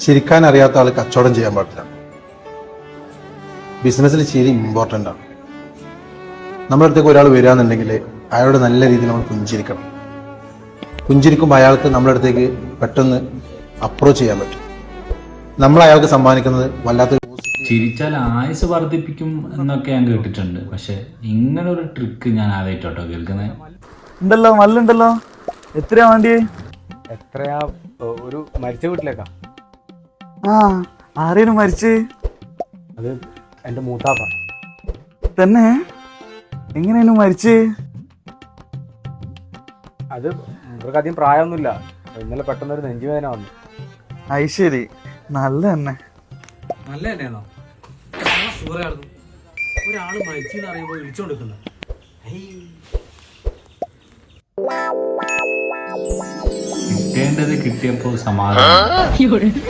ചിരിക്കാൻ അറിയാത്ത ആൾ കച്ചവടം ചെയ്യാൻ പാടില്ല. ബിസിനസ്സിൽ ചിരി ഇമ്പോർട്ടൻ്റ് ആണ്. നമ്മുടെ അടുത്തേക്ക് ഒരാൾ വരികയാണെന്നുണ്ടെങ്കിൽ അയാളോട് നല്ല രീതിയിൽ നമ്മൾ പുഞ്ചിരിക്കണം. പുഞ്ചിരിക്കുമ്പോൾ അയാൾക്ക് നമ്മുടെ അടുത്തേക്ക് പെട്ടെന്ന് അപ്രോച്ച് ചെയ്യാൻ പറ്റും. നമ്മൾ അയാൾക്ക് സമ്മാനിക്കുന്നത് വല്ലാത്തൊരു ചിരിച്ചാൽ ആയുസ് വർദ്ധിപ്പിക്കും എന്നൊക്കെ ഞാൻ കേട്ടിട്ടുണ്ട്. പക്ഷെ ഇങ്ങനൊരു ട്രിക്ക് ഞാൻ ആദ്യമായിട്ടോ കേൾക്കുന്നത്. ഉണ്ടല്ലോ, നല്ലുണ്ടല്ലോ. എത്രയാ വേണ്ടി? എത്രയാ? ഒരു മരിച്ച വീട്ടിലേക്കാ. ആ, ആരേനും മരിച്ച്? അത് എൻ്റെ മൂത്താപ്പ. തന്നെ? എങ്ങനെയായിരുന്നു മരിച്ച്? അത് ഇവർക്ക് അധികം പ്രായമൊന്നുമില്ല. ഇന്നലെ പെട്ടെന്നൊരു നെഞ്ചുവേദന വന്നു. ഐശ്വരി, നല്ല തന്നെ. നല്ല തന്നെയാണോ? സുഖമായിരുന്നു. ഒരാള് മരിച്ചെന്ന് അറിയുമ്പോൾ വിളിച്ചോണ്ടിരിക്കുന്നത്. കിട്ടേണ്ടത് കിട്ടിയപ്പോൾ സമാധാനം.